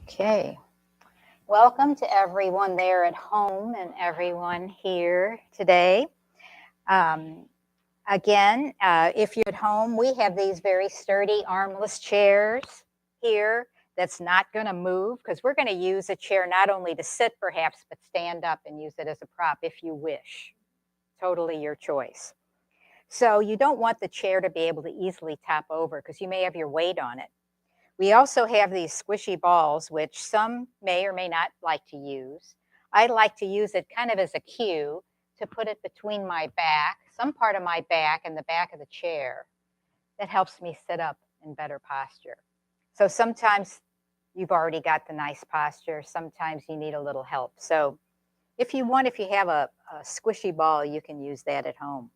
Okay. Welcome to everyone there at home and everyone here today. Um, Again, if you're at home, we have these very sturdy armless chairs here that's not going to move because we're going to use a chair not only to sit perhaps, but stand up and use it as a prop if you wish. Totally your choice. So you don't want the chair to be able to easily top over because you may have your weight on it. We also have these squishy balls, which some may or may not like to use. I like to use it kind of as a cue to put it between my back, some part of my back and the back of the chair. That helps me sit up in better posture. So sometimes you've already got the nice posture. Sometimes you need a little help. So if you have a squishy ball, you can use that at home.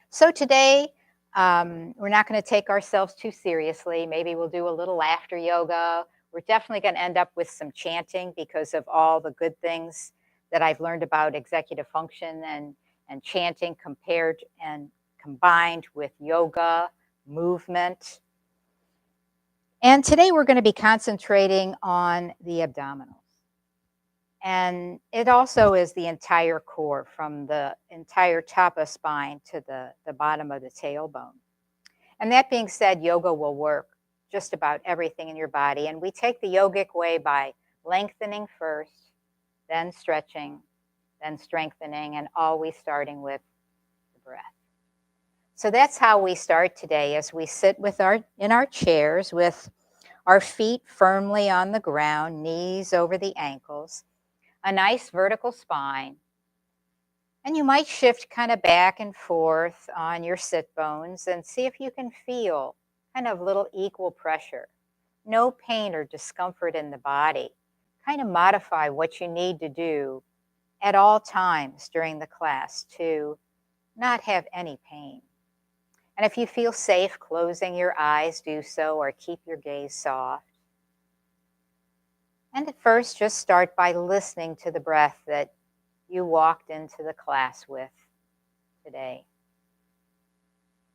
So today, we're not going to take ourselves too seriously. Maybe we'll do a little laughter yoga. We're definitely going to end up with some chanting because of all the good things that I've learned about executive function and chanting compared and combined with yoga, movement. And today we're going to be concentrating on the abdominals. And it also is the entire core from the entire top of spine to the bottom of the tailbone. And that being said, yoga will work just about everything in your body. And we take the yogic way by lengthening first, then stretching, then strengthening, and always starting with the breath. So that's how we start today as we sit in our chairs with our feet firmly on the ground, knees over the ankles, a nice vertical spine. And you might shift kind of back and forth on your sit bones and see if you can feel kind of little equal pressure. No pain or discomfort in the body. Kind of modify what you need to do at all times during the class to not have any pain. And if you feel safe closing your eyes, do so, or keep your gaze soft. And at first, just start by listening to the breath that you walked into the class with today.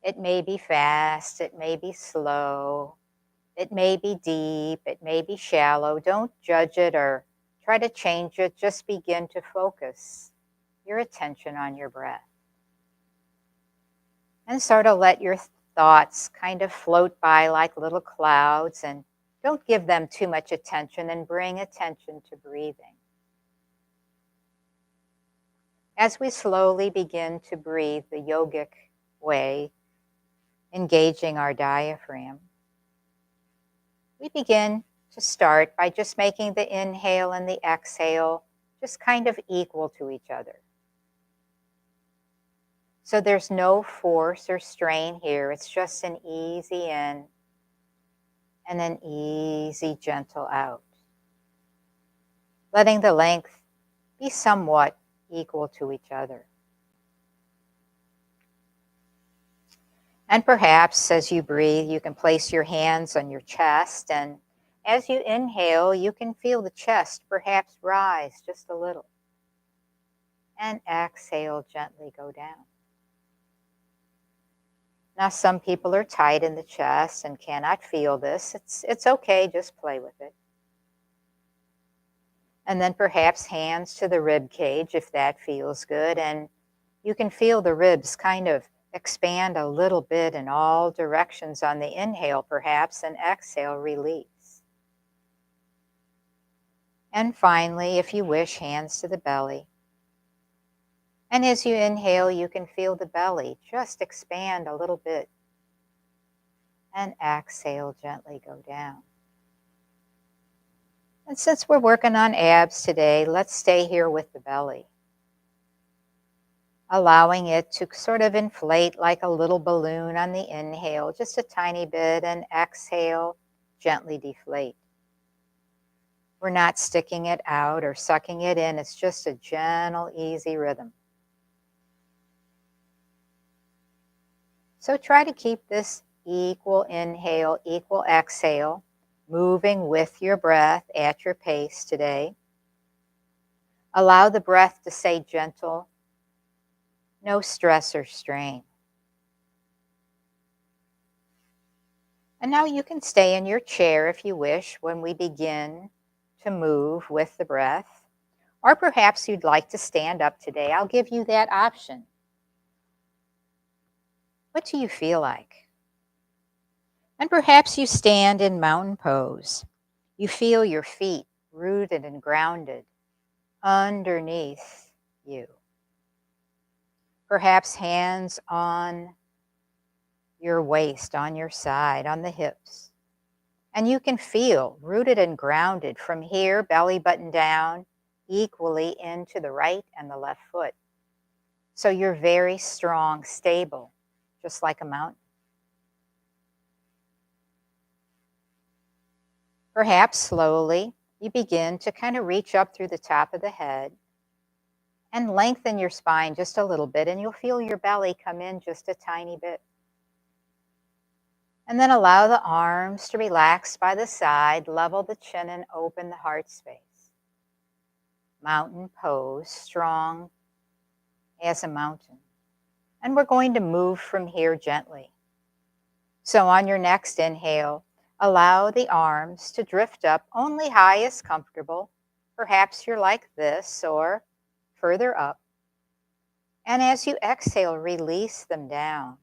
It may be fast, it may be slow, it may be deep, it may be shallow. Don't judge it or try to change it. Just begin to focus your attention on your breath. And sort of let your thoughts kind of float by like little clouds, and don't give them too much attention, and bring attention to breathing. As we slowly begin to breathe the yogic way, engaging our diaphragm, we begin to start by just making the inhale and the exhale just kind of equal to each other. So there's no force or strain here. It's just an easy in and an easy, gentle out. Letting the length be somewhat equal to each other. And perhaps as you breathe, you can place your hands on your chest, and as you inhale, you can feel the chest perhaps rise just a little. And exhale, gently go down. Now, some people are tight in the chest and cannot feel this. It's okay, just play with it. And then perhaps hands to the rib cage if that feels good. And you can feel the ribs kind of expand a little bit in all directions on the inhale perhaps, and exhale, release. And finally, if you wish, hands to the belly. And as you inhale, you can feel the belly just expand a little bit. And exhale, gently go down. And since we're working on abs today, let's stay here with the belly. Allowing it to sort of inflate like a little balloon on the inhale, just a tiny bit, and exhale, gently deflate. We're not sticking it out or sucking it in. It's just a gentle, easy rhythm. So try to keep this equal inhale, equal exhale, moving with your breath at your pace today. Allow the breath to stay gentle, no stress or strain. And now you can stay in your chair if you wish when we begin to move with the breath. Or perhaps you'd like to stand up today. I'll give you that option. What do you feel like? And perhaps you stand in mountain pose. You feel your feet rooted and grounded underneath you. Perhaps hands on your waist, on your side, on the hips. And you can feel rooted and grounded from here, belly button down, equally into the right and the left foot. So you're very strong, stable, just like a mountain. Perhaps slowly you begin to kind of reach up through the top of the head and lengthen your spine just a little bit, and you'll feel your belly come in just a tiny bit. And then allow the arms to relax by the side, level the chin and open the heart space. Mountain pose, strong as a mountain. And we're going to move from here gently. So on your next inhale, allow the arms to drift up only high as comfortable. Perhaps you're like this or further up. And as you exhale, release them down.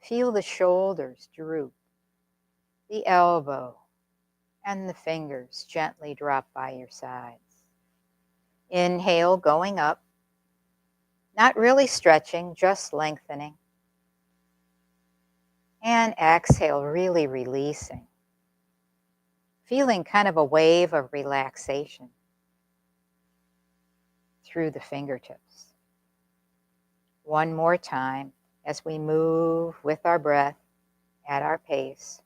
Feel the shoulders droop, the elbow and the fingers gently drop by your sides. Inhale, going up, not really stretching, just lengthening. And exhale, really releasing. Feeling kind of a wave of relaxation through the fingertips. One more time as we move with our breath at our pace.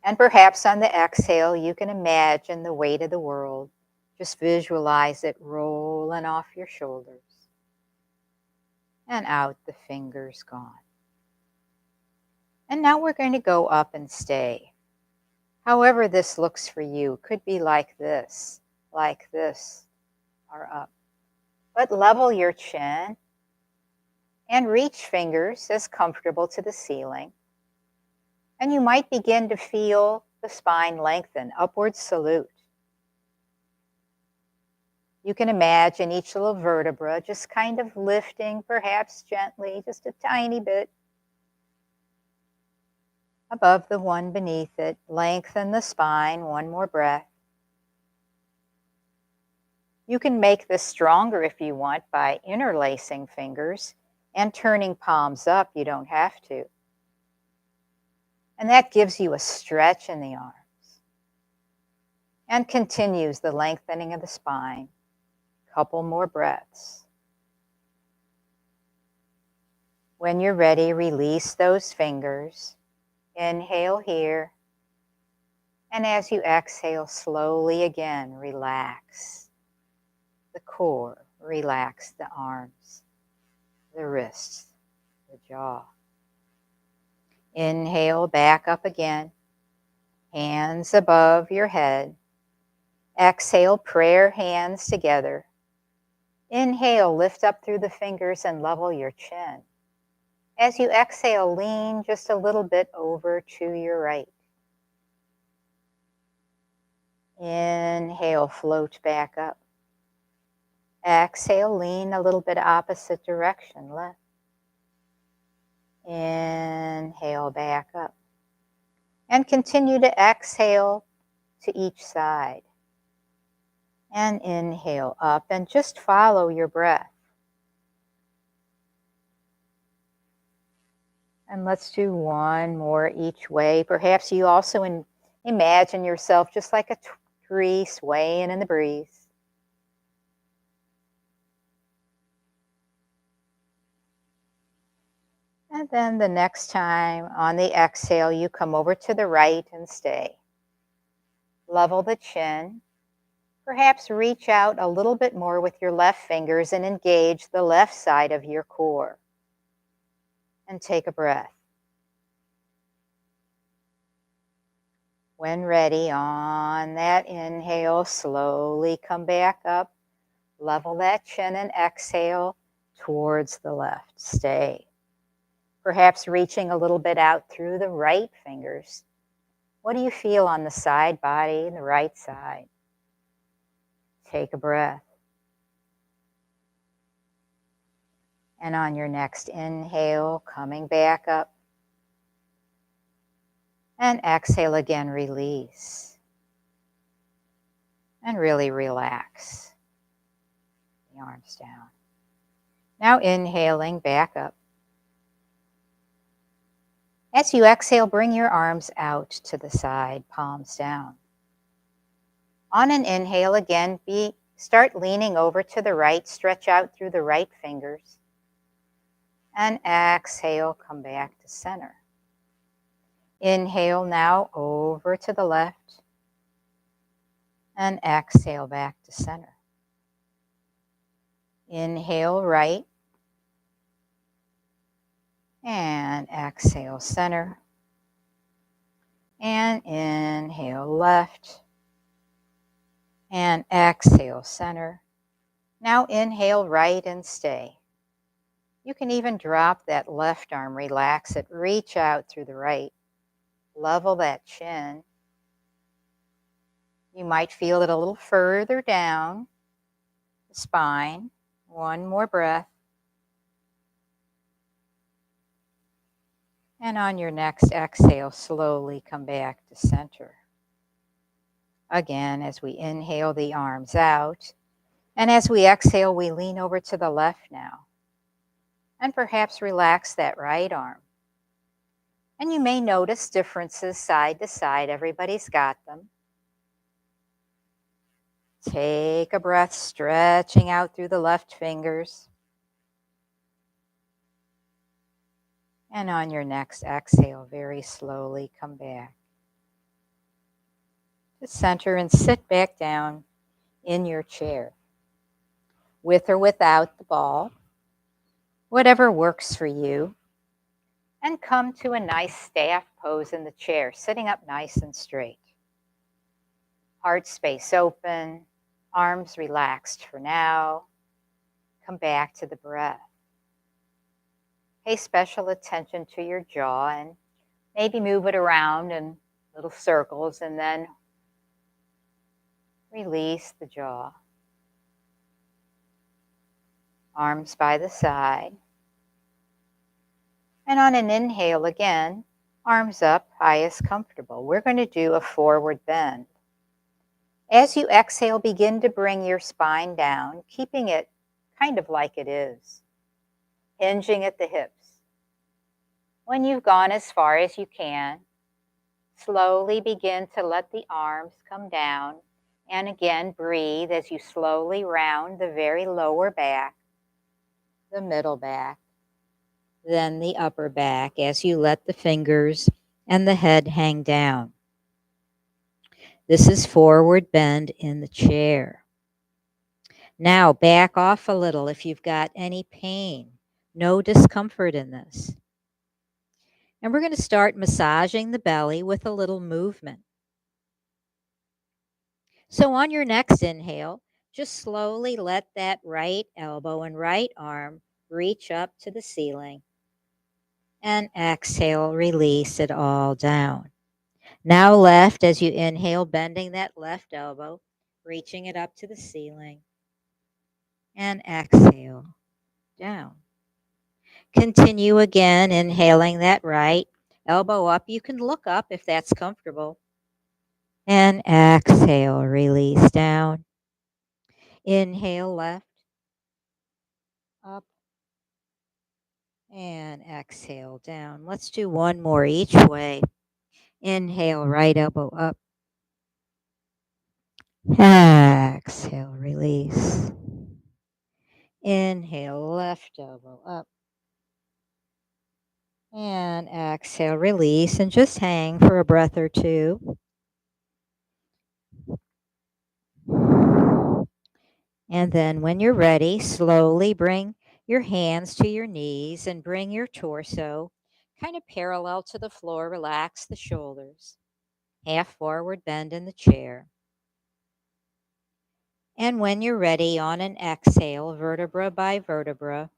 And perhaps on the exhale, you can imagine the weight of the world. Just visualize it rolling off your shoulders. And out, the fingers gone. And now we're going to go up and stay. However this looks for you, could be like this, or up. But level your chin and reach fingers as comfortable to the ceiling. And you might begin to feel the spine lengthen, upward salute. You can imagine each little vertebra just kind of lifting, perhaps gently, just a tiny bit above the one beneath it. Lengthen the spine, one more breath. You can make this stronger if you want by interlacing fingers and turning palms up. You don't have to. And that gives you a stretch in the arms and continues the lengthening of the spine. Couple more breaths. When you're ready, release those fingers. Inhale here. And as you exhale, slowly again, relax the core, relax the arms, the wrists, the jaw. Inhale, back up again. Hands above your head. Exhale, prayer hands together. Inhale, lift up through the fingers and level your chin. As you exhale, lean just a little bit over to your right. Inhale, float back up. Exhale, lean a little bit opposite direction, left. Inhale, back up. And continue to exhale to each side. And inhale up and just follow your breath. And let's do one more each way. Perhaps you also imagine yourself just like a tree swaying in the breeze. And then the next time on the exhale, you come over to the right and stay. Level the chin. Perhaps reach out a little bit more with your left fingers and engage the left side of your core. And take a breath. When ready, on that inhale, slowly come back up. Level that chin and exhale towards the left. Stay. Perhaps reaching a little bit out through the right fingers. What do you feel on the side body, the right side? Take a breath. And on your next inhale, coming back up. And exhale again, release. And really relax the arms down. Now inhaling back up. As you exhale, bring your arms out to the side, palms down. On an inhale again, start leaning over to the right, stretch out through the right fingers. And exhale, come back to center. Inhale now over to the left. And exhale back to center. Inhale right. And exhale center. And inhale left. And exhale center. Now inhale right and stay. You can even drop that left arm, relax it, reach out through the right. Level that chin. You might feel it a little further down the spine. One more breath. And on your next exhale, slowly come back to center. Again, as we inhale the arms out, and as we exhale, we lean over to the left now. And perhaps relax that right arm. And you may notice differences side to side. Everybody's got them. Take a breath, stretching out through the left fingers. And on your next exhale, very slowly come back to center and sit back down in your chair, with or without the ball, whatever works for you. And come to a nice staff pose in the chair, sitting up nice and straight. Heart space open, arms relaxed for now. Come back to the breath. Pay special attention to your jaw and maybe move it around in little circles and then release the jaw. Arms by the side. And on an inhale again, arms up, high as comfortable. We're going to do a forward bend. As you exhale, begin to bring your spine down, keeping it kind of like it is, hinging at the hips. When you've gone as far as you can, slowly begin to let the arms come down, and again breathe as you slowly round the very lower back, the middle back, then the upper back as you let the fingers and the head hang down. This is forward bend in the chair. Now back off a little if you've got any pain. No discomfort in this. And we're going to start massaging the belly with a little movement. So on your next inhale, just slowly let that right elbow and right arm reach up to the ceiling. And exhale, release it all down. Now left, as you inhale, bending that left elbow, reaching it up to the ceiling. And exhale, down. Continue again, inhaling that right elbow up. You can look up if that's comfortable. And exhale, release down. Inhale left, up, and exhale down. Let's do one more each way. Inhale, right elbow up. Exhale, release. Inhale, left elbow up. And exhale, release, and just hang for a breath or two. And then when you're ready, slowly bring your hands to your knees and bring your torso kind of parallel to the floor. Relax the shoulders. Half forward bend in the chair. And when you're ready, on an exhale, vertebra by vertebra,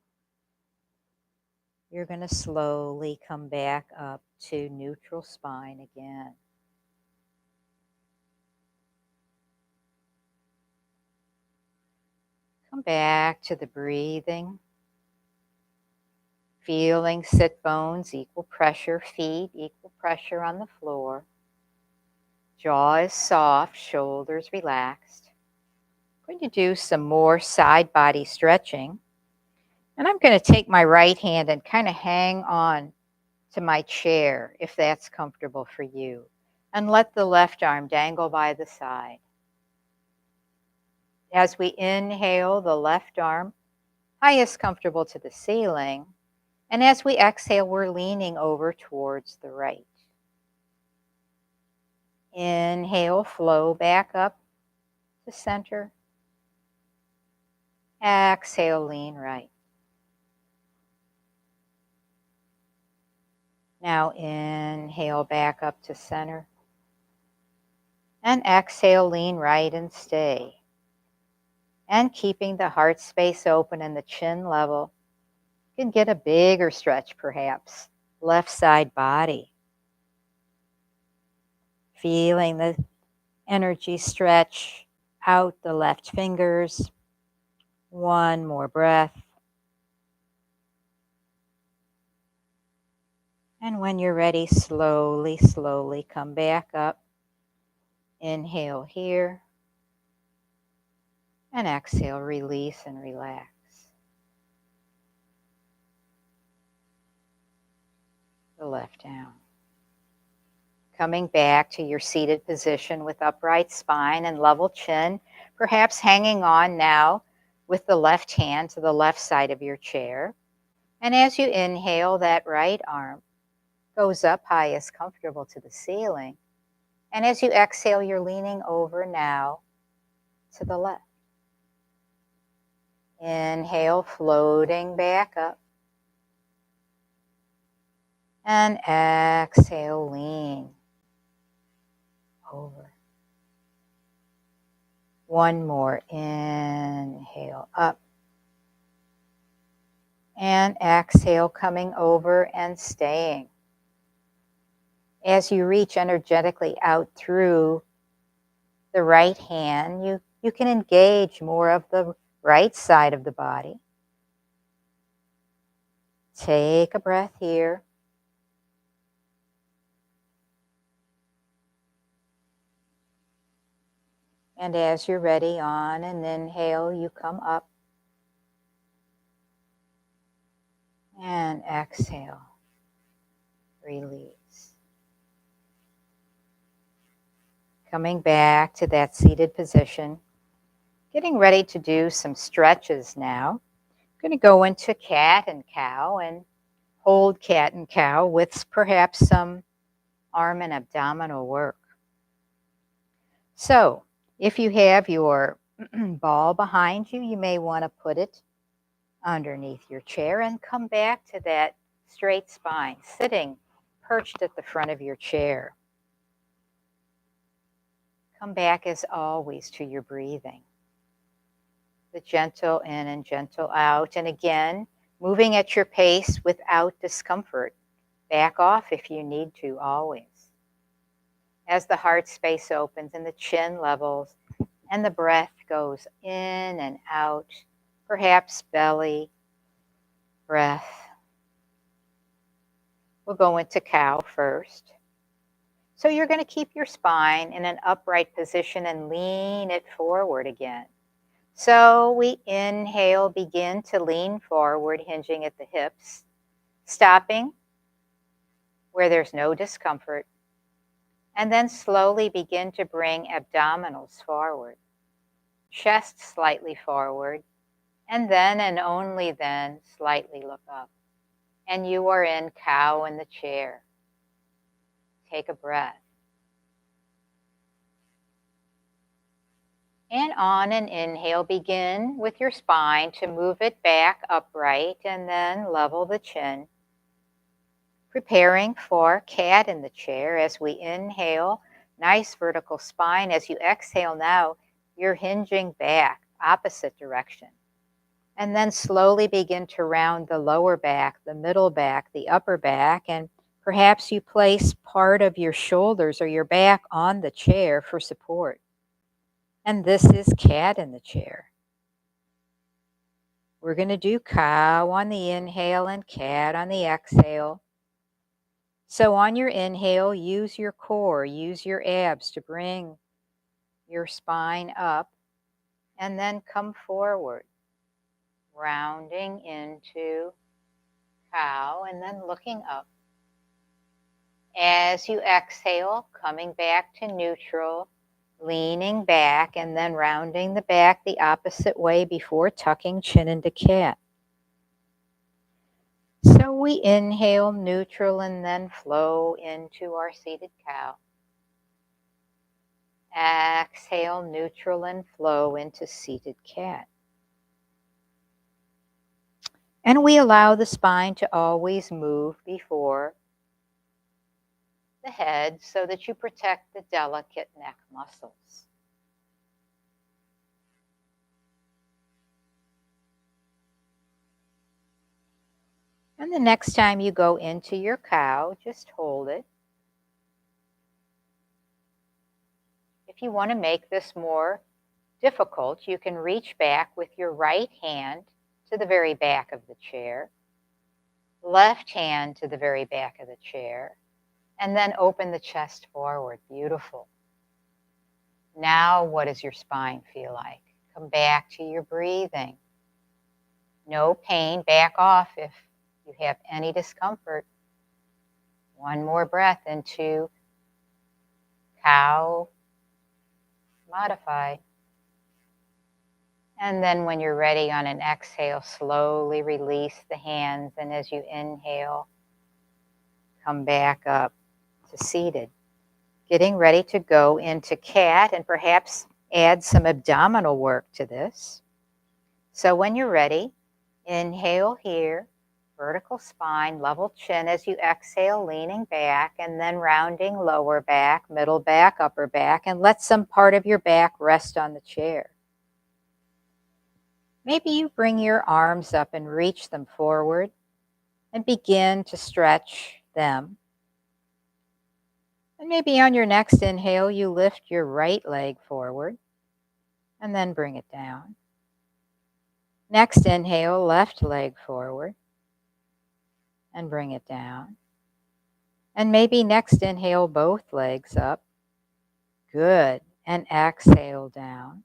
you're going to slowly come back up to neutral spine again. Come back to the breathing. Feeling sit bones, equal pressure, feet, equal pressure on the floor. Jaw is soft, shoulders relaxed. I'm going to do some more side body stretching. And I'm going to take my right hand and kind of hang on to my chair if that's comfortable for you. And let the left arm dangle by the side. As we inhale, the left arm highest comfortable to the ceiling. And as we exhale, we're leaning over towards the right. Inhale, flow back up to center. Exhale, lean right. Now inhale back up to center. And exhale, lean right and stay. And keeping the heart space open and the chin level. You can get a bigger stretch perhaps. Left side body. Feeling the energy stretch out the left fingers. One more breath. And when you're ready, slowly, slowly come back up. Inhale here. And exhale, release and relax. The left down. Coming back to your seated position with upright spine and level chin, perhaps hanging on now with the left hand to the left side of your chair. And as you inhale, that right arm goes up highest comfortable to the ceiling. And as you exhale, you're leaning over now to the left. Inhale, floating back up. And exhale, lean over. One more. Inhale, up. And exhale, coming over and staying. As you reach energetically out through the right hand, you can engage more of the right side of the body. Take a breath here. And as you're ready, on an inhale, you come up. And exhale, release. Coming back to that seated position. Getting ready to do some stretches now. I'm going to go into cat and cow and hold cat and cow with perhaps some arm and abdominal work. So, if you have your ball behind you, you may want to put it underneath your chair and come back to that straight spine, sitting perched at the front of your chair. Come back as always to your breathing. The gentle in and gentle out. And again, moving at your pace without discomfort. Back off if you need to, always. As the heart space opens and the chin levels and the breath goes in and out, perhaps belly breath. We'll go into cow first. So you're going to keep your spine in an upright position and lean it forward again. So we inhale, begin to lean forward, hinging at the hips, stopping where there's no discomfort, and then slowly begin to bring abdominals forward, chest slightly forward, and then and only then slightly look up. And you are in cow in the chair. Take a breath. And on an inhale, begin with your spine to move it back upright and then level the chin. Preparing for cat in the chair as we inhale, nice vertical spine. As you exhale now, you're hinging back, opposite direction. And then slowly begin to round the lower back, the middle back, the upper back, and perhaps you place part of your shoulders or your back on the chair for support. And this is cat in the chair. We're going to do cow on the inhale and cat on the exhale. So on your inhale, use your core, use your abs to bring your spine up, and then come forward, rounding into cow and then looking up. As you exhale, coming back to neutral, leaning back and then rounding the back the opposite way before tucking chin into cat. So we inhale neutral and then flow into our seated cow. Exhale neutral and flow into seated cat. And we allow the spine to always move before the head so that you protect the delicate neck muscles. And the next time you go into your cow, just hold it. If you want to make this more difficult, you can reach back with your right hand to the very back of the chair, left hand to the very back of the chair, and then open the chest forward. Beautiful. Now, what does your spine feel like? Come back to your breathing. No pain. Back off if you have any discomfort. One more breath into cow modified. And then when you're ready on an exhale, slowly release the hands. And as you inhale, come back up to seated. Getting ready to go into cat and perhaps add some abdominal work to this. So when you're ready, inhale here, vertical spine, level chin as you exhale, leaning back and then rounding lower back, middle back, upper back, and let some part of your back rest on the chair. Maybe you bring your arms up and reach them forward and begin to stretch them. And maybe on your next inhale, you lift your right leg forward and then bring it down. Next inhale, left leg forward and bring it down. And maybe next inhale, both legs up. Good. And exhale down.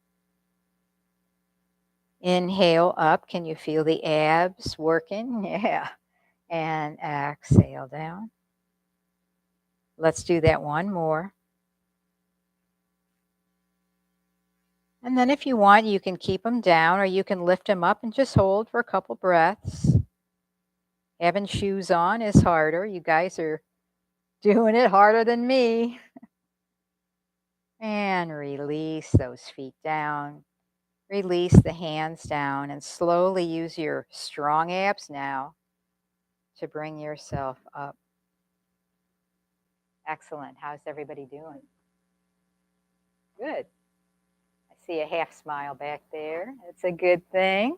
Inhale up. Can you feel the abs working? Yeah. And exhale down. Let's do that one more. And then if you want, you can keep them down or you can lift them up and just hold for a couple breaths. Having shoes on is harder. You guys are doing it harder than me. And release those feet down. Release the hands down and slowly use your strong abs now to bring yourself up. Excellent. How's everybody doing? Good. I see a half smile back there. It's a good thing.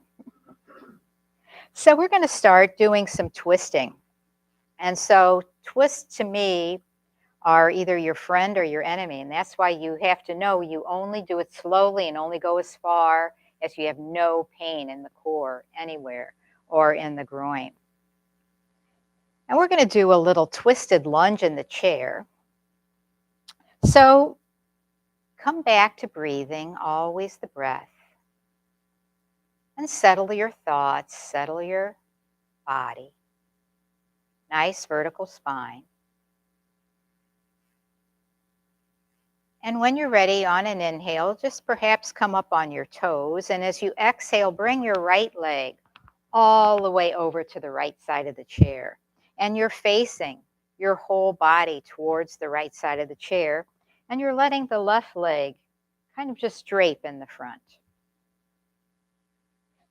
So we're going to start doing some twisting. And so twists to me are either your friend or your enemy. And that's why you have to know you only do it slowly and only go as far as you have no pain in the core anywhere or in the groin. And we're going to do a little twisted lunge in the chair. So come back to breathing, always the breath. And settle your thoughts, settle your body. Nice vertical spine. And when you're ready on an inhale, just perhaps come up on your toes. And as you exhale, bring your right leg all the way over to the right side of the chair. And you're facing your whole body towards the right side of the chair. And you're letting the left leg kind of just drape in the front.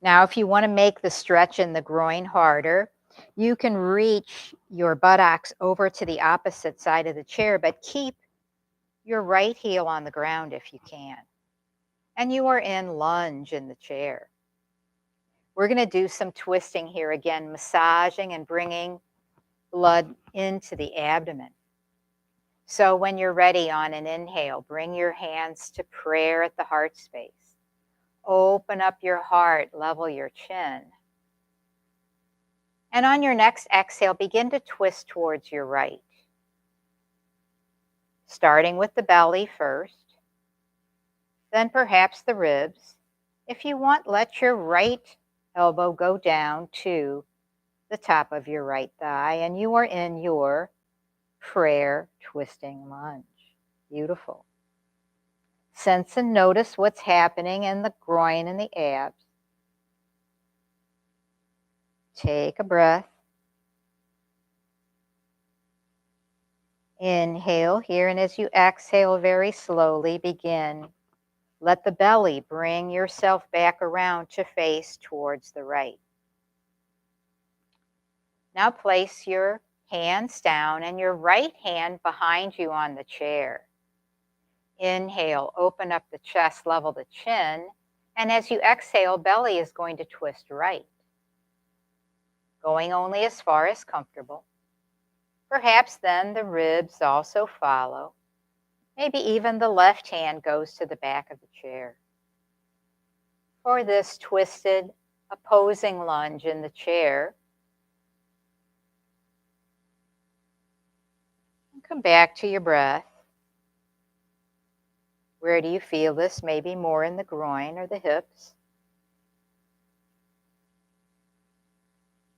Now, if you want to make the stretch in the groin harder, you can reach your buttocks over to the opposite side of the chair, but keep your right heel on the ground if you can. And you are in lunge in the chair. We're going to do some twisting here again, massaging and bringing blood into the abdomen. So when you're ready on an inhale, bring your hands to prayer at the heart space. Open up your heart, level your chin. And on your next exhale, begin to twist towards your right. Starting with the belly first, then perhaps the ribs. If you want, let your right elbow go down to the top of your right thigh, and you are in your prayer twisting lunge. Beautiful. Sense and notice what's happening in the groin and the abs. Take a breath. Inhale here, and as you exhale very slowly, begin. Let the belly bring yourself back around to face towards the right. Now place your hands down and your right hand behind you on the chair. Inhale, open up the chest, level the chin, and as you exhale, belly is going to twist right, going only as far as comfortable. Perhaps then the ribs also follow. Maybe even the left hand goes to the back of the chair. For this twisted opposing lunge in the chair, come back to your breath. Where do you feel this? Maybe more in the groin or the hips.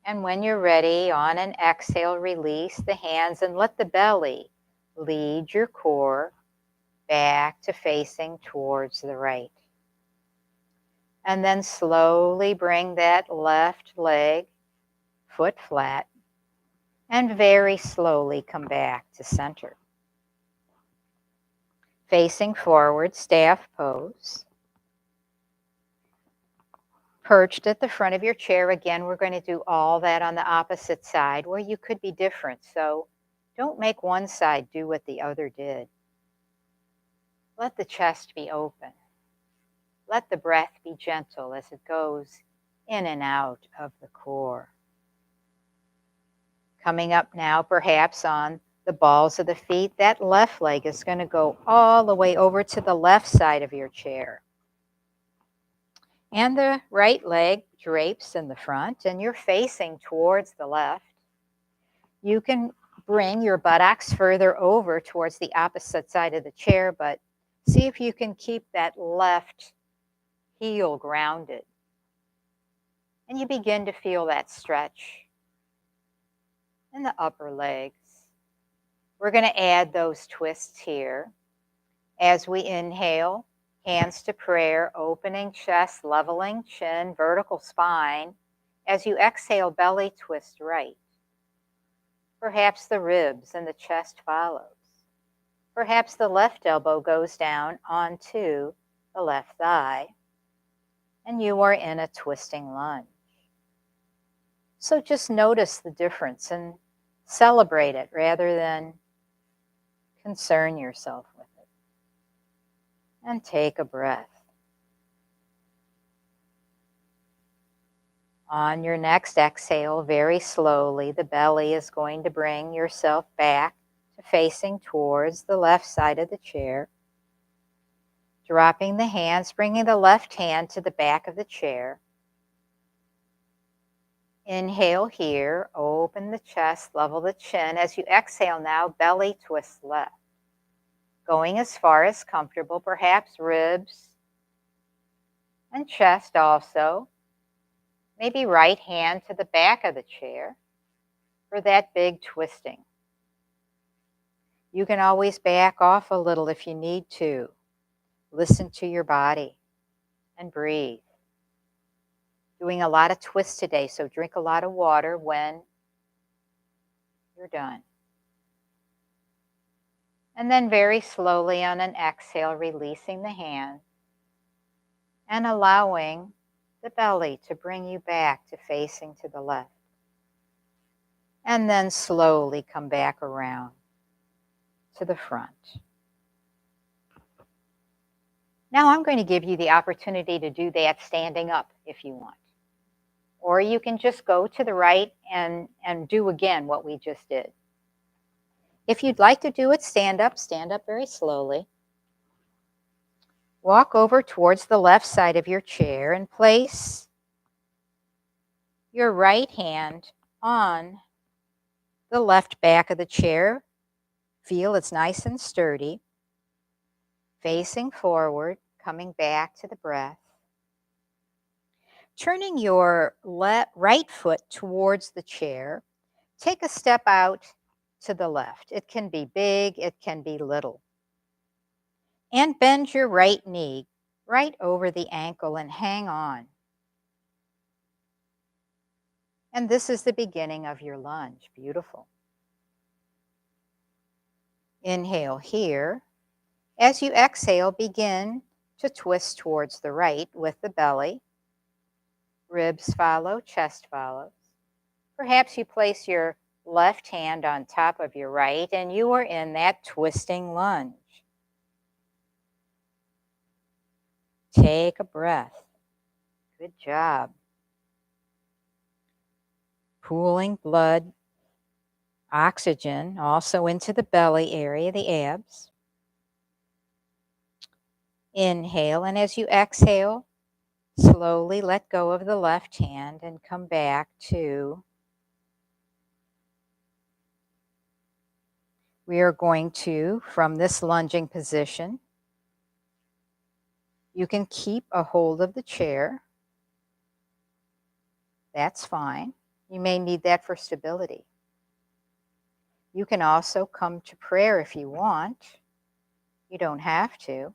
And when you're ready, on an exhale, release the hands and let the belly lead your core back to facing towards the right. And then slowly bring that left leg, foot flat, and very slowly come back to center. Facing forward, staff pose. Perched at the front of your chair. Again, we're going to do all that on the opposite side where you could be different. So don't make one side do what the other did. Let the chest be open. Let the breath be gentle as it goes in and out of the core. Coming up now, perhaps on the balls of the feet, that left leg is going to go all the way over to the left side of your chair. And the right leg drapes in the front, and you're facing towards the left. You can bring your buttocks further over towards the opposite side of the chair, but see if you can keep that left heel grounded. And you begin to feel that stretch in the upper legs. We're going to add those twists here. As we inhale, hands to prayer, opening chest, leveling chin, vertical spine. As you exhale, belly twist right. Perhaps the ribs and the chest follows. Perhaps the left elbow goes down onto the left thigh, and you are in a twisting lunge. So just notice the difference and celebrate it rather than concern yourself with it. And take a breath. On your next exhale, very slowly, the belly is going to bring yourself back to facing towards the left side of the chair. Dropping the hands, bringing the left hand to the back of the chair. Inhale here, open the chest, level the chin. As you exhale now, belly twists left. Going as far as comfortable, perhaps ribs and chest also. Maybe right hand to the back of the chair for that big twisting. You can always back off a little if you need to. Listen to your body and breathe. Doing a lot of twists today, so drink a lot of water when you're done. And then very slowly on an exhale, releasing the hand and allowing the belly to bring you back to facing to the left. And then slowly come back around to the front. Now I'm going to give you the opportunity to do that standing up if you want. Or you can just go to the right and do again what we just did. If you'd like to do it, stand up very slowly. Walk over towards the left side of your chair and place your right hand on the left back of the chair. Feel it's nice and sturdy. Facing forward, coming back to the breath. Turning your right foot towards the chair, take a step out to the left. It can be big, it can be little. And bend your right knee right over the ankle and hang on. And this is the beginning of your lunge. Beautiful. Inhale here. As you exhale, begin to twist towards the right with the belly. Ribs follow, chest follows. Perhaps you place your left hand on top of your right and you are in that twisting lunge. Take a breath. Good job. Pooling blood, oxygen also into the belly area, the abs. Inhale, and as you exhale, slowly let go of the left hand and come back to. We are going to, from this lunging position, you can keep a hold of the chair. That's fine. You may need that for stability. You can also come to prayer if you want. You don't have to.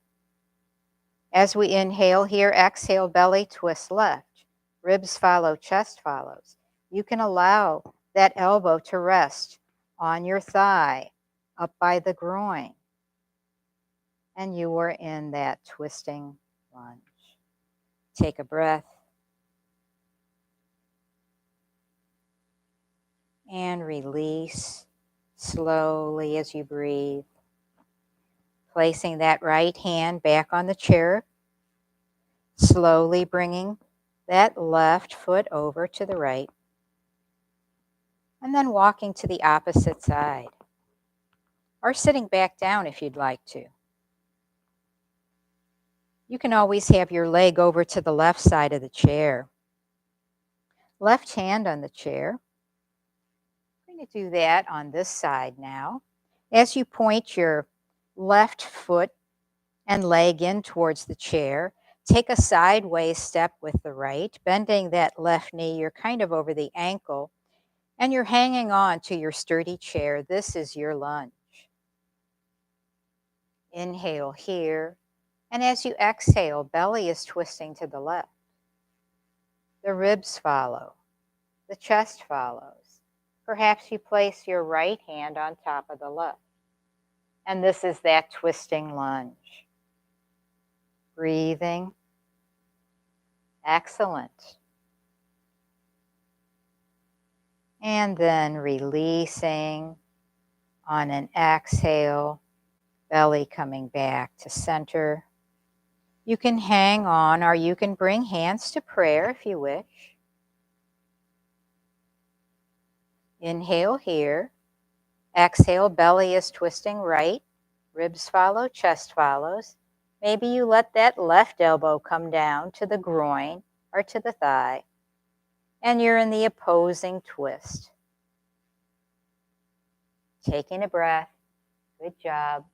As we inhale here, exhale, belly twist left. Ribs follow, chest follows. You can allow that elbow to rest on your thigh, up by the groin. And you are in that twisting lunge. Take a breath. And release slowly as you breathe. Placing that right hand back on the chair. Slowly bringing that left foot over to the right. And then walking to the opposite side. Or sitting back down if you'd like to. You can always have your leg over to the left side of the chair. Left hand on the chair. I'm going to do that on this side now. As you point your left foot and leg in towards the chair, take a sideways step with the right, bending that left knee. You're kind of over the ankle, and you're hanging on to your sturdy chair. This is your lunge. Inhale here, and as you exhale, belly is twisting to the left. The ribs follow. The chest follows. Perhaps you place your right hand on top of the left. And this is that twisting lunge. Breathing. Excellent. And then releasing on an exhale, belly coming back to center. You can hang on, or you can bring hands to prayer if you wish. Inhale here. Exhale, belly is twisting right. Ribs follow, chest follows. Maybe you let that left elbow come down to the groin or to the thigh. And you're in the opposing twist. Taking a breath. Good job.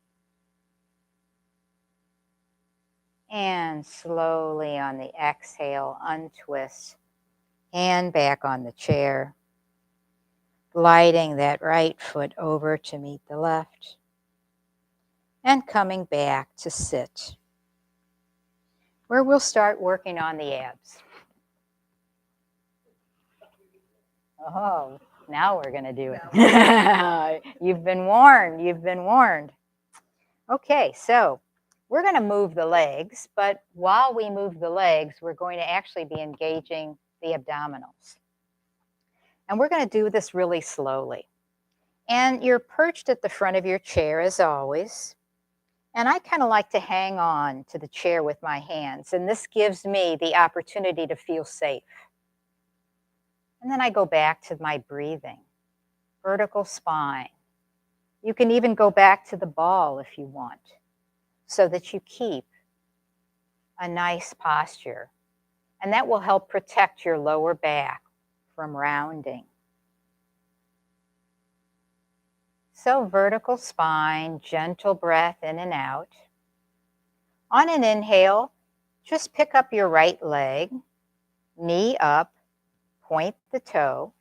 And slowly on the exhale, untwist. Hand back on the chair. Gliding that right foot over to meet the left. And coming back to sit, where we'll start working on the abs. Oh, now we're going to do it. You've been warned. You've been warned. Okay, so we're going to move the legs, but while we move the legs, we're going to actually be engaging the abdominals. And we're going to do this really slowly. And you're perched at the front of your chair as always. And I kind of like to hang on to the chair with my hands. And this gives me the opportunity to feel safe. And then I go back to my breathing. Vertical spine. You can even go back to the ball if you want, so that you keep a nice posture. And that will help protect your lower back from rounding. So vertical spine, gentle breath in and out. On an inhale, just pick up your right leg, knee up, point the toe.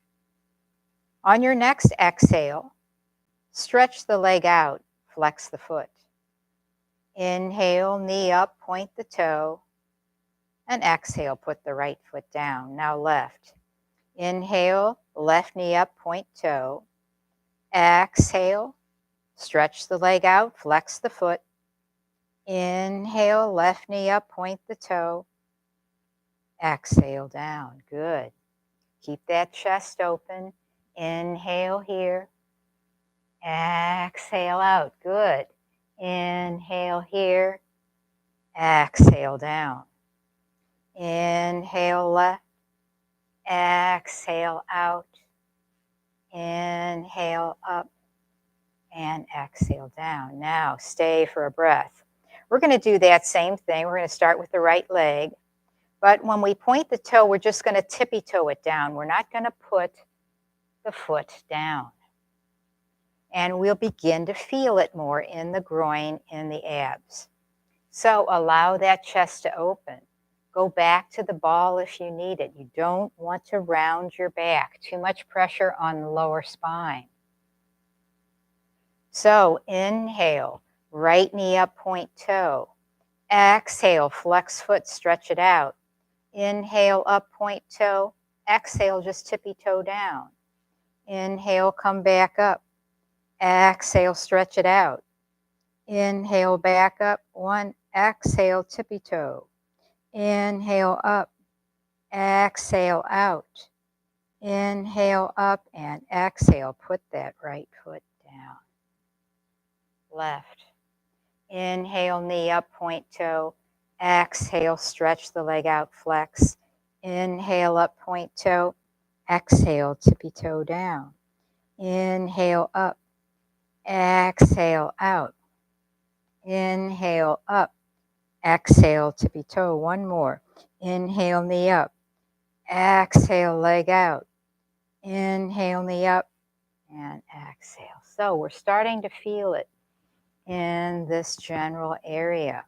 On your next exhale, stretch the leg out, flex the foot. Inhale, knee up, point the toe. And exhale, put the right foot down. Now left. Inhale, left knee up, point toe. Exhale, stretch the leg out, flex the foot. Inhale, left knee up, point the toe. Exhale down. Good. Keep that chest open. Inhale here. Exhale out. Good. Inhale here. Exhale down. Inhale left. Exhale out. Inhale up. And exhale down. Now stay for a breath. We're going to do that same thing. We're going to start with the right leg. But when we point the toe, we're just going to tippy toe it down. We're not going to put the foot down. And we'll begin to feel it more in the groin, in the abs. So allow that chest to open. Go back to the ball if you need it. You don't want to round your back. Too much pressure on the lower spine. So inhale, right knee up, point toe. Exhale, flex foot, stretch it out. Inhale, up, point toe. Exhale, just tippy toe down. Inhale, come back up. Exhale, stretch it out. Inhale, back up. One, exhale, tippy toe. Inhale, up. Exhale, out. Inhale, up, and exhale. Put that right foot down. Left. Inhale, knee up, point toe. Exhale, stretch the leg out, flex. Inhale, up, point toe. Exhale, tippy toe down. Inhale, up. Exhale, out. Inhale, up. Exhale, tippy toe. One more. Inhale, knee up. Exhale, leg out. Inhale, knee up. And exhale. So we're starting to feel it in this general area.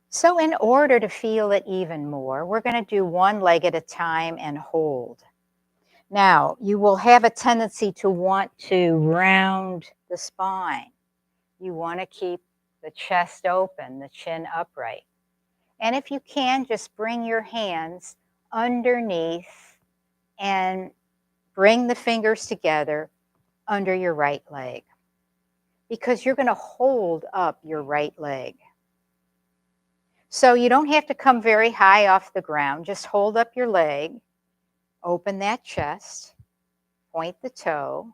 So in order to feel it even more, we're going to do one leg at a time and hold. Now, you will have a tendency to want to round the spine. You want to keep the chest open, the chin upright. And if you can, just bring your hands underneath and bring the fingers together under your right leg, because you're going to hold up your right leg. So you don't have to come very high off the ground. Just hold up your leg, open that chest, point the toe,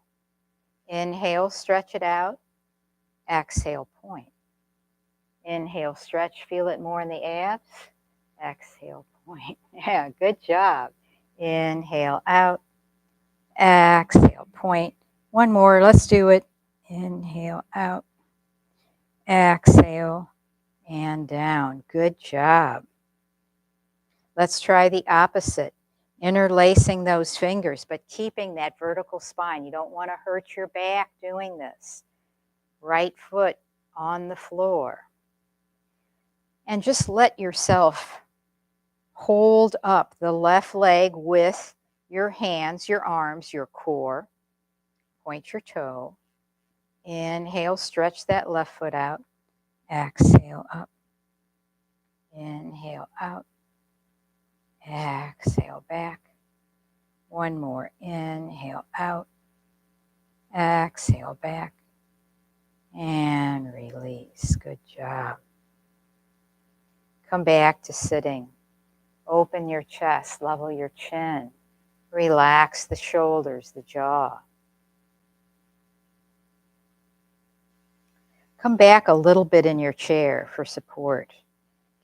inhale, stretch it out, exhale, point. Inhale, stretch, feel it more in the abs, exhale, point. Yeah, good job. Inhale, out, exhale, point. One more, let's do it. Inhale, out, exhale, and down. Good job. Let's try the opposite. Interlacing those fingers, but keeping that vertical spine. You don't want to hurt your back doing this. Right foot on the floor. And just let yourself hold up the left leg with your hands, your arms, your core. Point your toe. Inhale, stretch that left foot out. Exhale, up. Inhale, out. Exhale, back. One more. Inhale, out. Exhale, back. And release. Good job. Come back to sitting. Open your chest. Level your chin. Relax the shoulders, the jaw. Come back a little bit in your chair for support,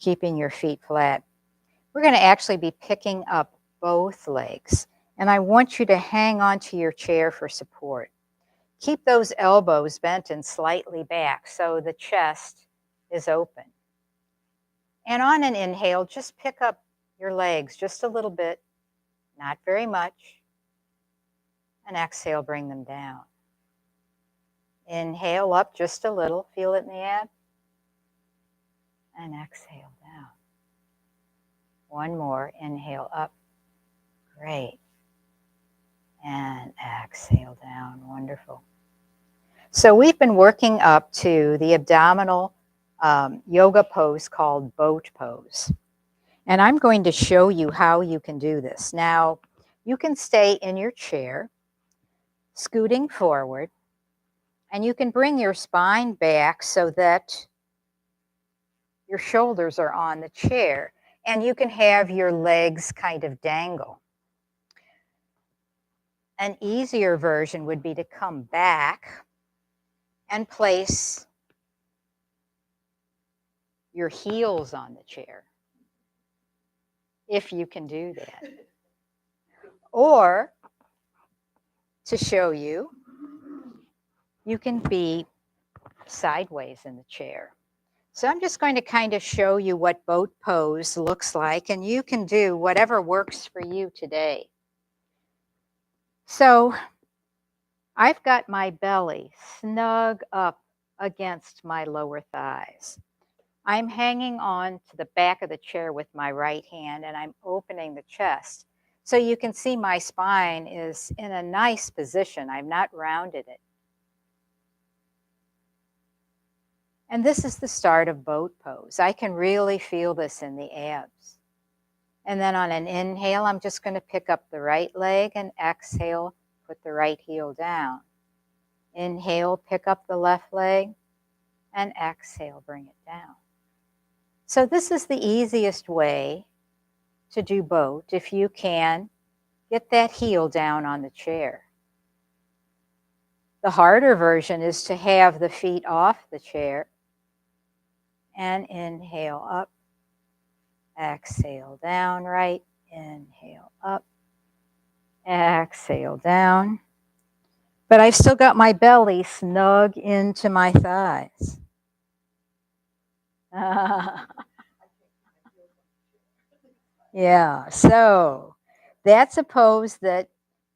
keeping your feet flat. We're going to actually be picking up both legs. And I want you to hang onto your chair for support. Keep those elbows bent and slightly back so the chest is open. And on an inhale, just pick up your legs just a little bit, not very much. And exhale, bring them down. Inhale up just a little, feel it in the abs. And exhale down. One more, inhale up. Great. And exhale down, wonderful. So we've been working up to the abdominal yoga pose called boat pose. And I'm going to show you how you can do this. Now, you can stay in your chair, scooting forward, and you can bring your spine back so that your shoulders are on the chair, and you can have your legs kind of dangle. An easier version would be to come back and place your heels on the chair, if you can do that. Or, to show you, you can be sideways in the chair. So I'm just going to kind of show you what boat pose looks like, and you can do whatever works for you today. So I've got my belly snug up against my lower thighs. I'm hanging on to the back of the chair with my right hand, and I'm opening the chest. So you can see my spine is in a nice position. I've not rounded it. And this is the start of boat pose. I can really feel this in the abs. And then on an inhale, I'm just going to pick up the right leg, and exhale, put the right heel down. Inhale, pick up the left leg, and exhale, bring it down. So this is the easiest way to do boat if you can get that heel down on the chair. The harder version is to have the feet off the chair and inhale up, exhale down, right, inhale up, exhale down. But I've still got my belly snug into my thighs. Yeah, so that's a pose that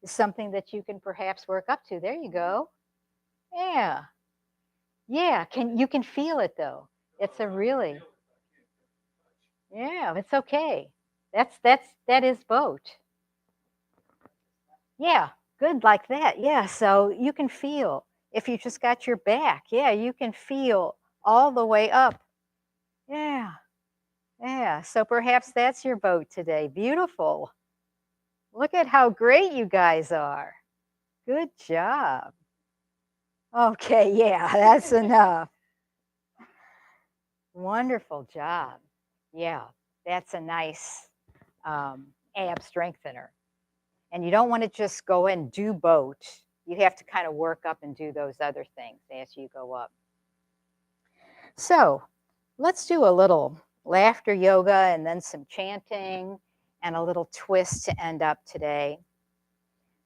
is something that you can perhaps work up to. There you go. Yeah. Yeah, you can feel it though. It's a really, yeah, it's okay. That is boat. Yeah, good like that. Yeah, so you can feel, if you just got your back, yeah, you can feel all the way up. Yeah, yeah, so perhaps that's your boat today. Beautiful. Look at how great you guys are. Good job. Okay, yeah, that's enough. Wonderful job. Yeah, that's a nice ab strengthener. And you don't want to just go and do boat. You have to kind of work up and do those other things as you go up. So let's do a little laughter yoga and then some chanting and a little twist to end up today.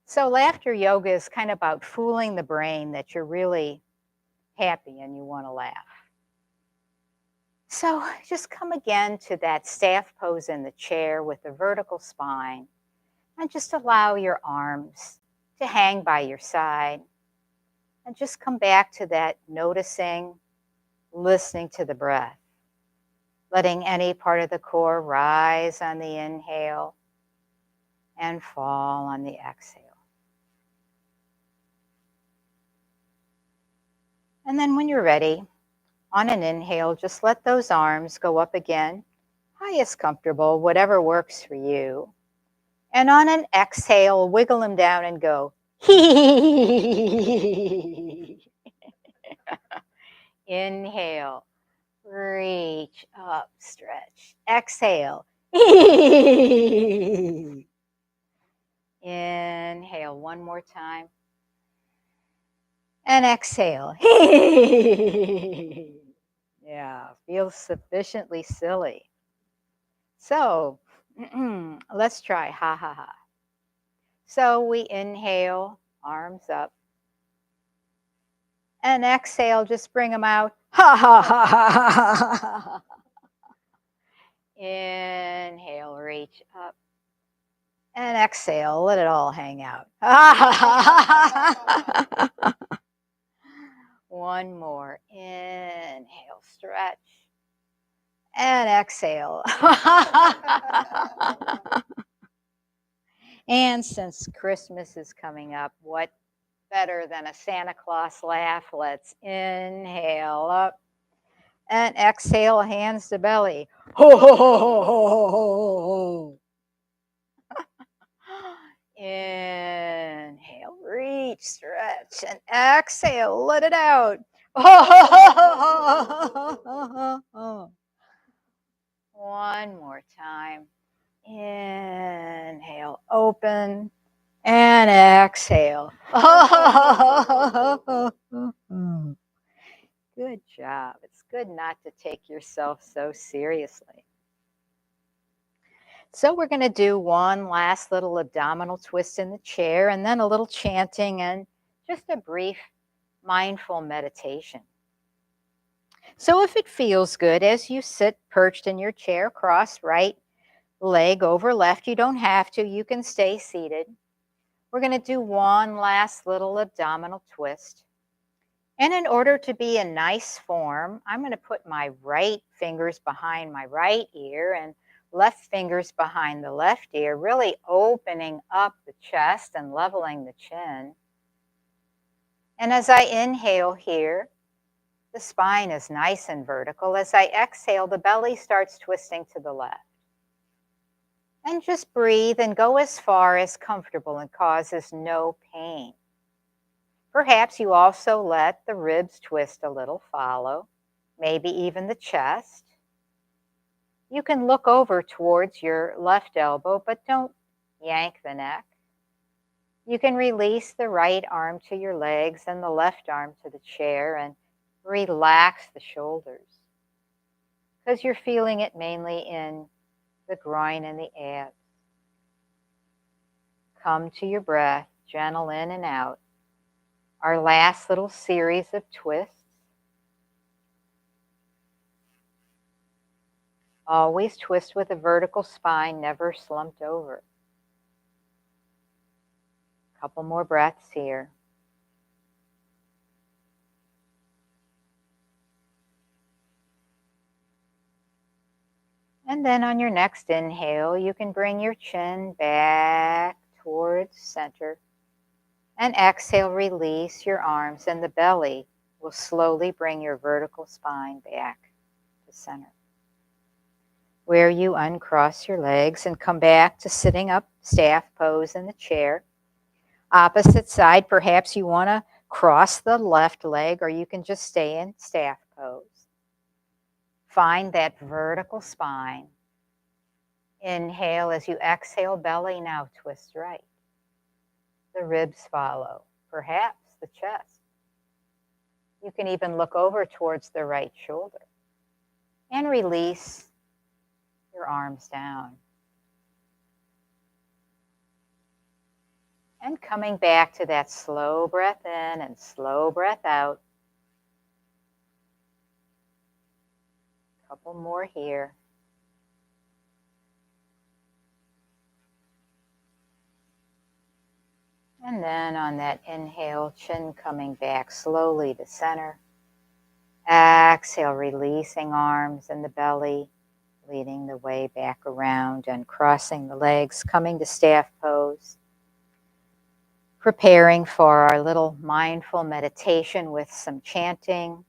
So laughter yoga is kind of about fooling the brain that you're really happy and you want to laugh. So just come again to that staff pose in the chair with the vertical spine, and just allow your arms to hang by your side, and just come back to that noticing, listening to the breath, letting any part of the core rise on the inhale and fall on the exhale. And then when you're ready, on an inhale, just let those arms go up again, highest comfortable, whatever works for you. And on an exhale, wiggle them down and go, hee. Inhale, reach up, stretch. Exhale, hee. Inhale one more time. And exhale, yeah, feels sufficiently silly. So Let's try ha ha ha. So we inhale, arms up. And exhale, just bring them out. Ha ha ha ha ha ha ha. Inhale, reach up. And exhale, let it all hang out. One more. Inhale, stretch. And exhale. And since Christmas is coming up, what better than a Santa Claus laugh? Let's inhale up and exhale, hands to belly. Ho, ho, ho, ho, ho, ho, ho, ho. Inhale, reach, stretch, and exhale, let it out. One more time. Inhale, open, and exhale. Good job. It's good not to take yourself so seriously. So we're going to do one last little abdominal twist in the chair and then a little chanting and just a brief mindful meditation. So if it feels good as you sit perched in your chair, cross right leg over left, you don't have to, you can stay seated. We're going to do one last little abdominal twist. And in order to be a nice form, I'm going to put my right fingers behind my right ear and left fingers behind the left ear, really opening up the chest and leveling the chin. And as I inhale here, the spine is nice and vertical. As I exhale, the belly starts twisting to the left. And just breathe and go as far as comfortable and causes no pain. Perhaps you also let the ribs twist a little, follow, maybe even the chest. You can look over towards your left elbow, but don't yank the neck. You can release the right arm to your legs and the left arm to the chair and relax the shoulders because you're feeling it mainly in the groin and the abs. Come to your breath, gentle in and out. Our last little series of twists. Always twist with a vertical spine, never slumped over. Couple more breaths here. And then on your next inhale, you can bring your chin back towards center. And exhale, release your arms, and the belly will slowly bring your vertical spine back to center. Where you uncross your legs and come back to sitting up, staff pose in the chair. Opposite side, perhaps you want to cross the left leg, or you can just stay in staff pose. Find that vertical spine. Inhale as you exhale, belly now twist right. The ribs follow, perhaps the chest. You can even look over towards the right shoulder. And release your arms down. And coming back to that slow breath in and slow breath out. Couple more here. And then on that inhale, chin coming back slowly to center. Exhale, releasing arms and the belly, leading the way back around and crossing the legs, coming to staff pose. Preparing for our little mindful meditation with some chanting.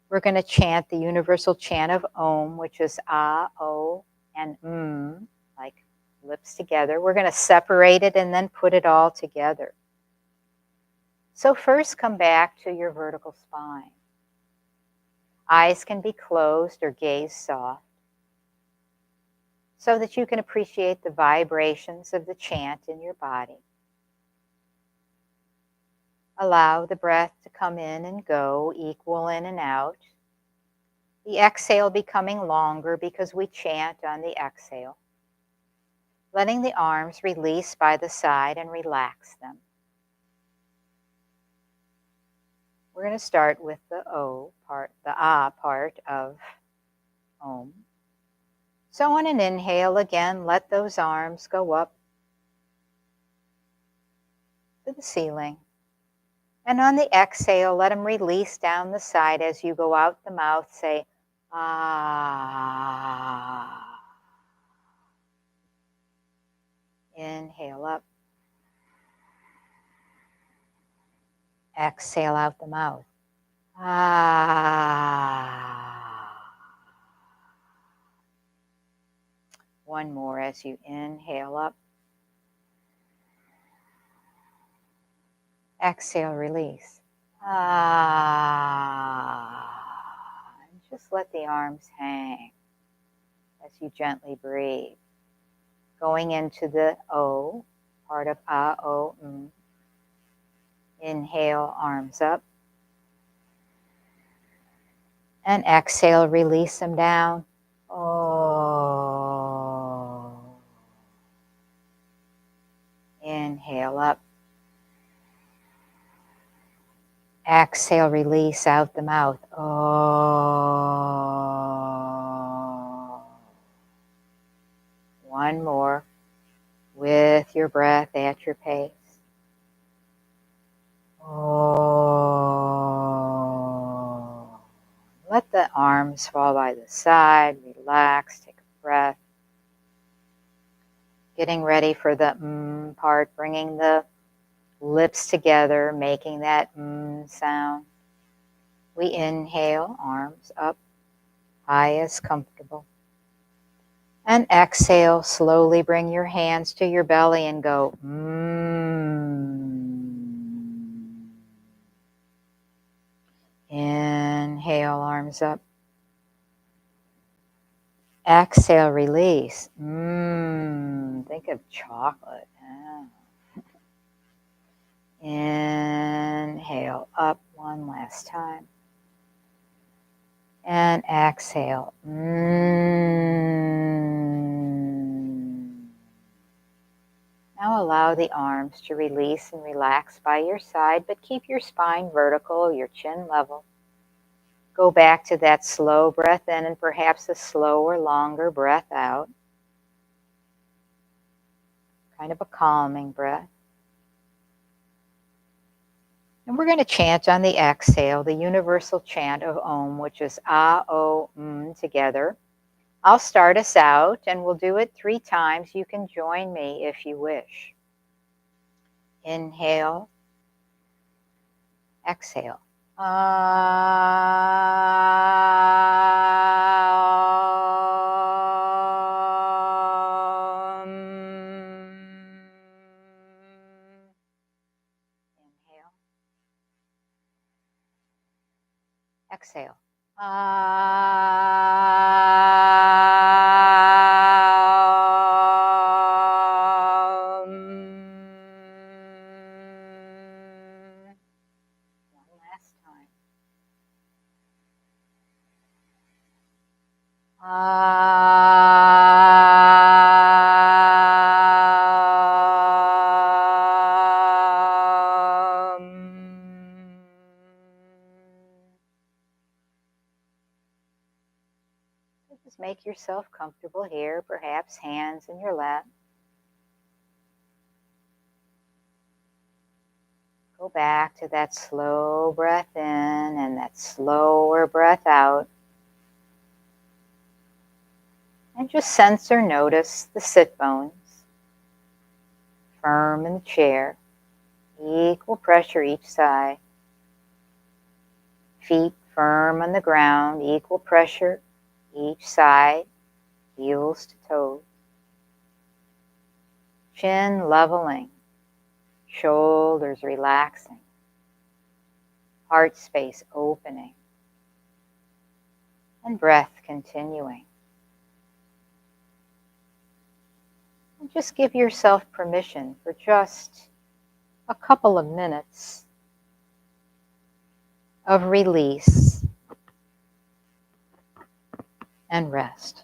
We're going to chant the universal chant of Om, which is Ah, O, and like lips together. We're going to separate it and then put it all together. So first come back to your vertical spine. Eyes can be closed or gaze soft so that you can appreciate the vibrations of the chant in your body. Allow the breath to come in and go, equal in and out. The exhale becoming longer because we chant on the exhale. letting the arms release by the side and relax them. We're going to start with the O part, the Ah part of Om. So on an inhale, again, let those arms go up to the ceiling. And on the exhale, let them release down the side as you go out the mouth. Say, ah. Inhale up. Exhale out the mouth. Ah. One more as you inhale up. Exhale, release. Ah. And just let the arms hang as you gently breathe. Going into the O, part of Ah, O, M. Inhale, arms up. And exhale, release them down. Oh. Inhale up. Exhale, release out the mouth. Oh. One more with your breath at your pace. Oh. Let the arms fall by the side. Relax. Take a breath. Getting ready for the part, bringing the lips together, making that sound. We inhale, arms up, high as comfortable. And exhale, slowly bring your hands to your belly and go Inhale, arms up. Exhale, release. Think of chocolate. Inhale, up one last time. And exhale. Now allow the arms to release and relax by your side, but keep your spine vertical, your chin level. Go back to that slow breath in and perhaps a slower, longer breath out. Kind of a calming breath. And we're going to chant on the exhale, the universal chant of Om, which is Ah, O, together. I'll start us out and we'll do it 3 times. You can join me if you wish. Inhale. Exhale. Inhale. Exhale. One last time. Just make yourself comfortable here, perhaps hands in your lap. Go back to that slow breath in and that slower breath out. And just sense or notice the sit bones. Firm in the chair. Equal pressure each side. Feet firm on the ground. Equal pressure each side. Heels to toes. Chin leveling. Shoulders relaxing. Heart space opening. And breath continuing. And just give yourself permission for just a couple of minutes of release and rest.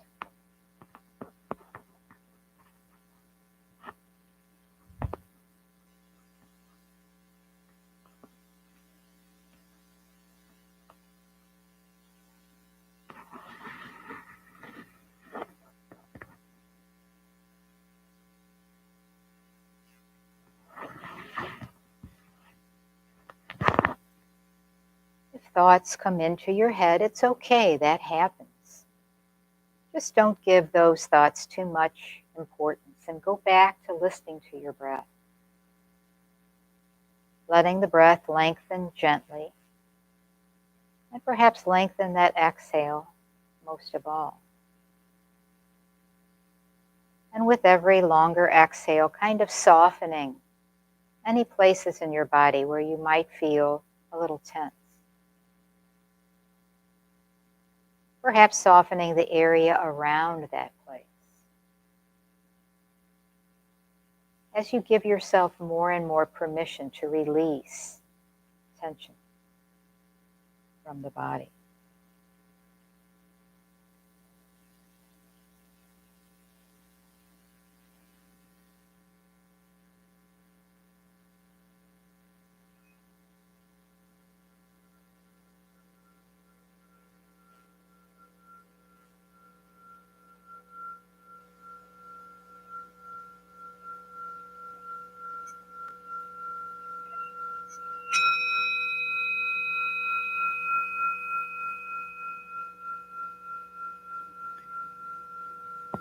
If thoughts come into your head, it's okay, that happens. Just don't give those thoughts too much importance and go back to listening to your breath. Letting the breath lengthen gently, and perhaps lengthen that exhale most of all. And with every longer exhale, kind of softening any places in your body where you might feel a little tense. Perhaps softening the area around that place. As you give yourself more and more permission to release tension from the body.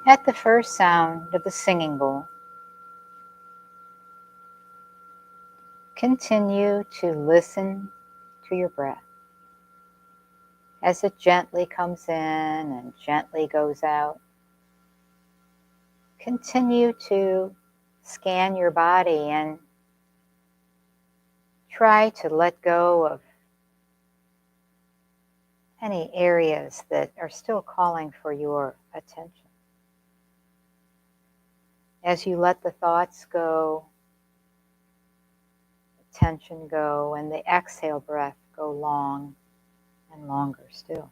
At the first sound of the singing bowl, continue to listen to your breath as it gently comes in and gently goes out. Continue to scan your body and try to let go of any areas that are still calling for your attention. As you let the thoughts go, the tension go, and the exhale breath go long and longer still.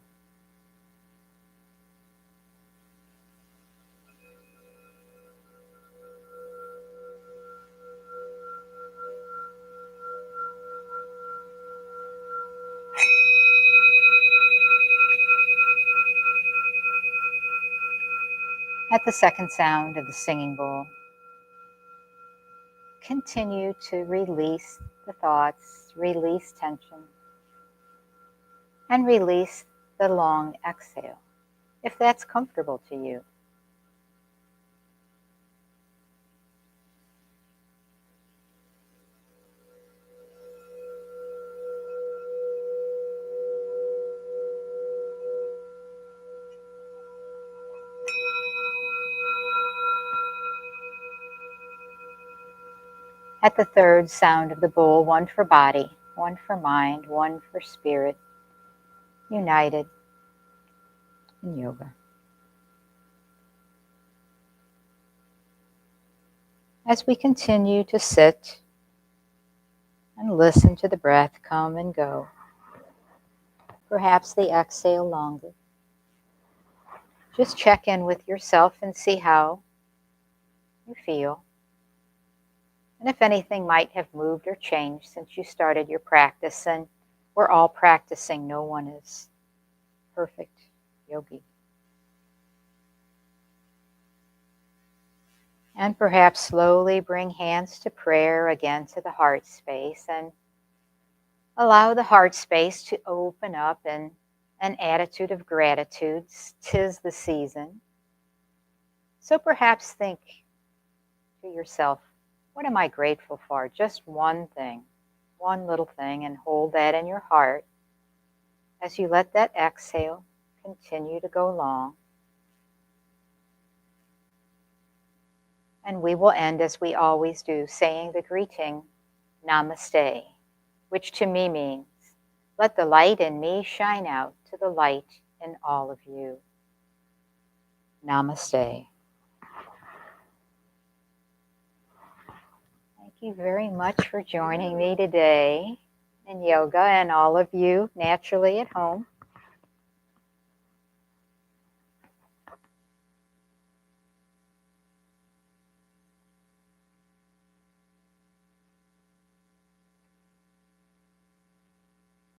At the second sound of the singing bowl, continue to release the thoughts, release tension, and release the long exhale, if that's comfortable to you. At the third sound of the bowl, one for body, one for mind, one for spirit, united in yoga. As we continue to sit and listen to the breath come and go, perhaps the exhale longer, just check in with yourself and see how you feel. And if anything might have moved or changed since you started your practice, and we're all practicing, no one is perfect yogi. And perhaps slowly bring hands to prayer again to the heart space and allow the heart space to open up in an attitude of gratitude. 'Tis the season. So perhaps think to yourself, what am I grateful for? Just one thing, one little thing, and hold that in your heart as you let that exhale continue to go long. And we will end as we always do, saying the greeting, Namaste, which to me means, let the light in me shine out to the light in all of you. Namaste. Thank you very much for joining me today in yoga, and all of you naturally at home.